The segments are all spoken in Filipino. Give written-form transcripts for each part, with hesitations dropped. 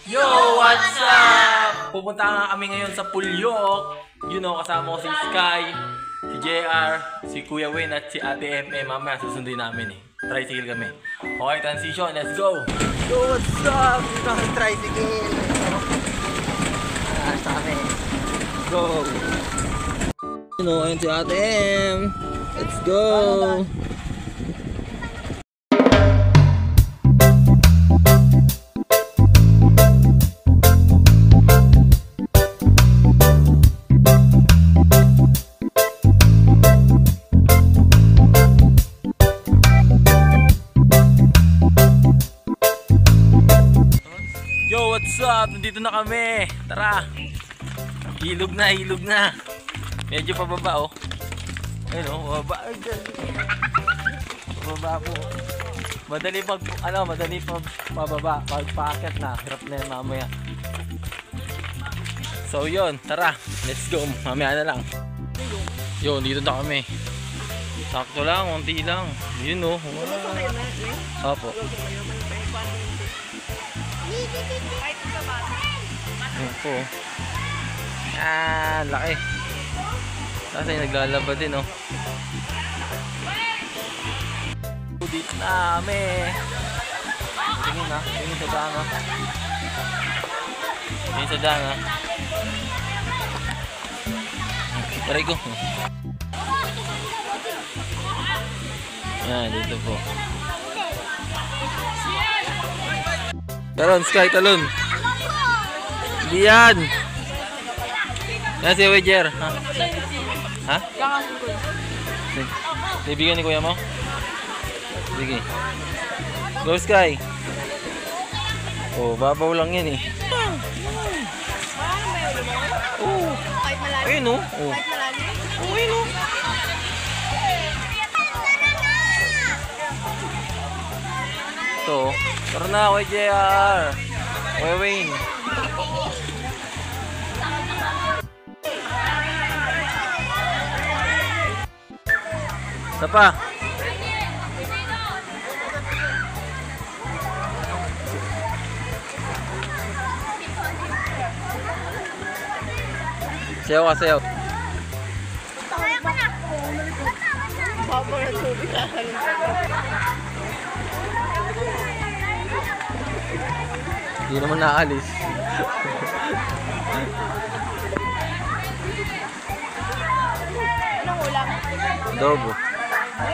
Yo, what's up? Pupunta nga kami ngayon sa Pulyok. You know, kasama ko si Sky, si JR, si Kuya Wayne at si Ate M.M. Mamaya susunduin namin eh. Tricycle kami. Okay, transition. Let's go! Yo, what's up? Dito ang tricycle. Sa kami. Go! You know, ayun si Ate M. Let's go! Yo, what's up? Nandito na kami. Tara. Hilog na, hilog na. Medyo pababa oh. Ayun oh, pababa. Pababa po. Madali pag, madali pag pababa. Pag paakyat na, hirap na yan mamaya. So yun, tara. Let's go. Mamaya na lang. Yo, dito na kami. Sakto lang, unti lang. Yun oh. Opo. Ayan po. Ah, laki. Kasi naglalaba din oh. Dito na kami. Tingin na, tingin sa danga. Tingin sa danga. Taray ko. Yan, dito po. Talon, Sky, talon. Hindi yan. Yan si Wedger. Ha? Ha? Bibigyan ni kuya mo? Sige. Go, Sky. Oh, babaw lang yan eh. Oh. Ayun oh. Oh. Oh, ayun oh. Ito. Tara na, JR. Kuya Wayne. Isa pa. Sayaw ka, sayaw. Hindi naman naalis. Anong ulam? Adobo. Ay,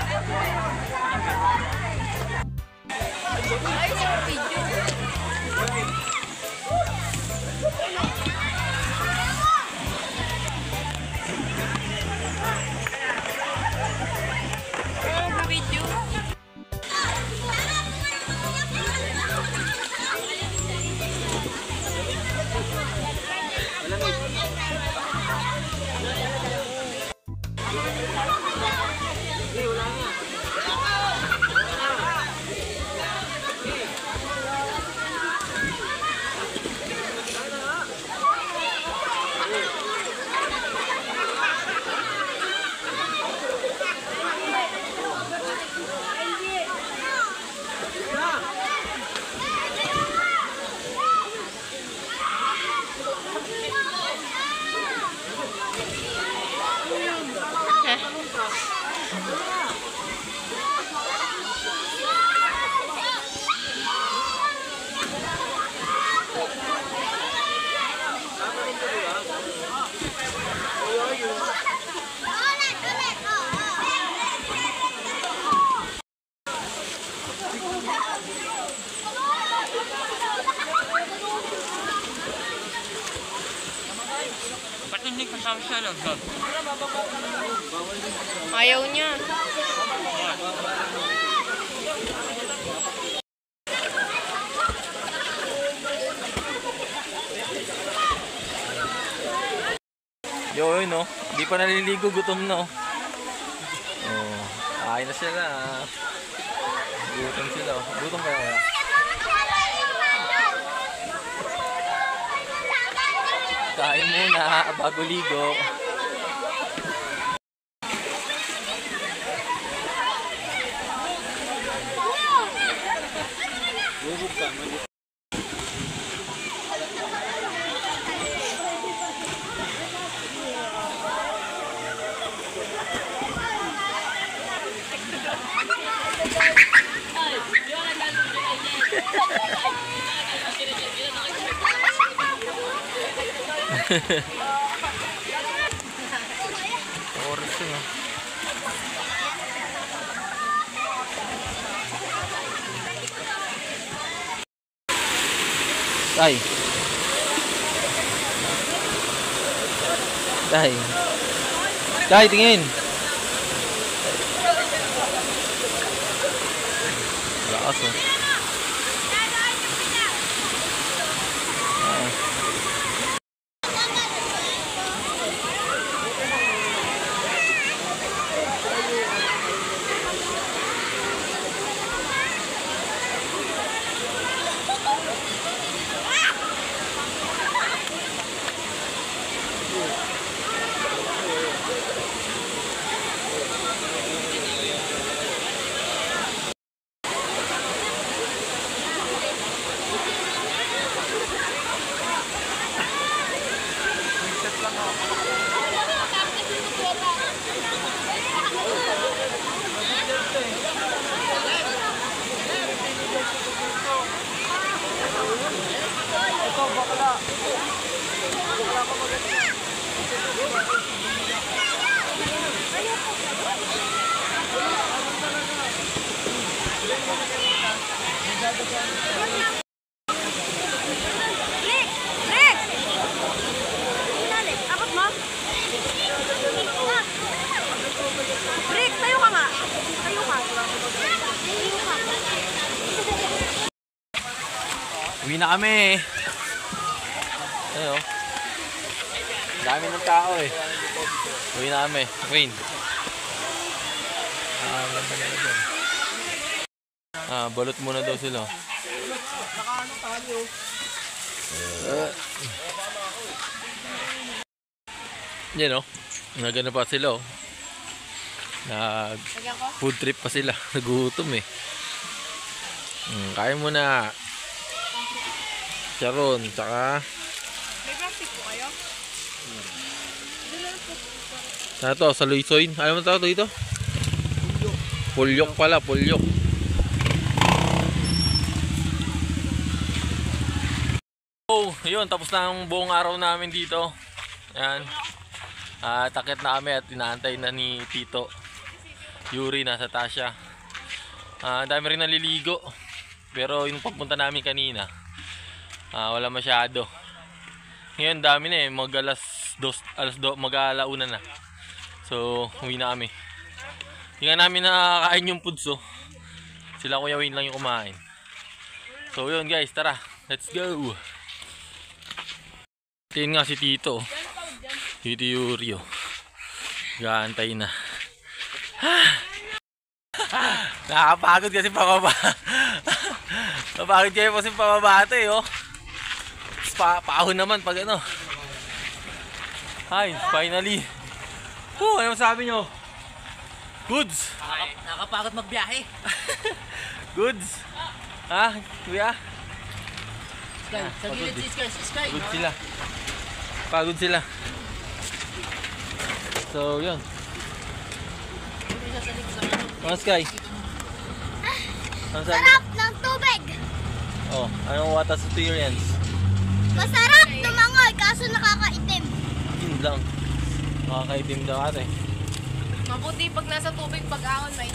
sa video. Video. Ba't hindi kasama siya lang? Ayaw niya. Yo, yun oh. Di pa naliligo, gutom na oh. Oh, kain na sila. Gutom sila oh. Gutom kaya. Kain muna bago ligo. Oras yun ah. Tay. Tay. Tay, tingin. Lakas oh. Rick! Hinali, abot mo? Rick, tayo ka nga. Tayo ka. Uwi na kami. Ayun oh. Dami ng tao eh. Uwi na kami. Wayne. Ganda na dyan. Balot muna daw sila. Yan oh. Nagano pa sila oh. Food trip pa sila. Nagutom eh. Kain muna. Charon, tsaka May plastic po kayo? ano to, sa Luisoy. Ano mo tawag dito? Pulyok pala, pulyok. Oh, yun, tapos na ang buong araw namin dito. Ayan. Takit na kami at inaantay na ni Tito Yuri nasa Tasya. Dami rin naliligo. Pero yung pagpunta namin kanina, wala masyado. Ngayon dami na eh, mag-alauna na. So, uwi na kami. Hindi nga namin nakakain yung pudso. Sila Kuya Wayne lang yung kumain. So yun guys, tara, let's go. Tingin nga si Tito. Tito Yuri oh. Gaantay na. Nakakapagod kasi pababa. Napagod kayo kasi pababate oh. Paahon naman pag ano. Hi, finally. Ano sabi nyo? Goods. Nakakapagod magbiyahe. Goods. Ha, kuya? Sky, sa gilid si Sky, si Sky. Pagod sila. Pagod sila. So, yun. Mga Sky. Ano sabi? Sarap ng tubig! Oh, anong water experience? Masarap tumangoy kaso nakakaitim. Yun lang. Makakaitim daw ate. Mabuti pag nasa tubig, pag-ahon may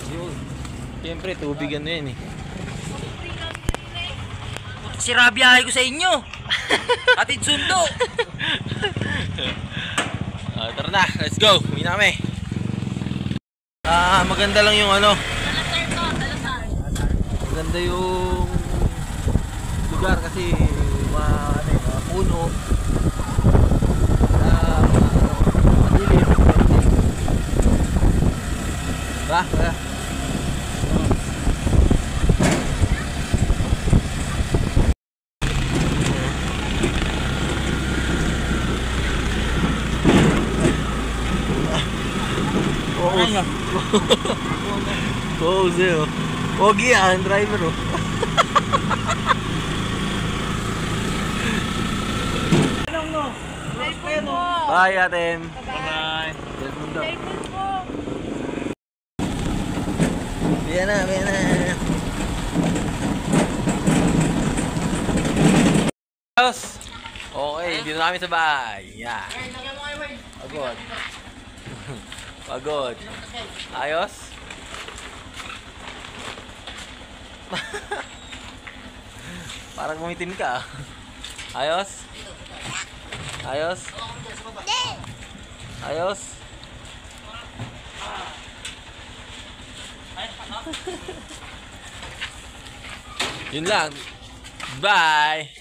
Yun. Siyempre, tubig ano yan eh. Sira biyahe ko sa inyo. Atid sundo. Tara na, let's go. Uwi na kami. Maganda lang yung ano. Maganda yung lugar kasi mga puno. Madilim. Ba? Oo, sa'yo. Pogi ang driver oh. Bye, Atem. Bye-bye. cellphone po. Biyan na, biyan na. Okay. dito na kami sa bahay. Yan. Pagod. Pagod. Ayos? Parang gumitin ka. Ayos? Ayos? Ayos? Yun lang. Bye!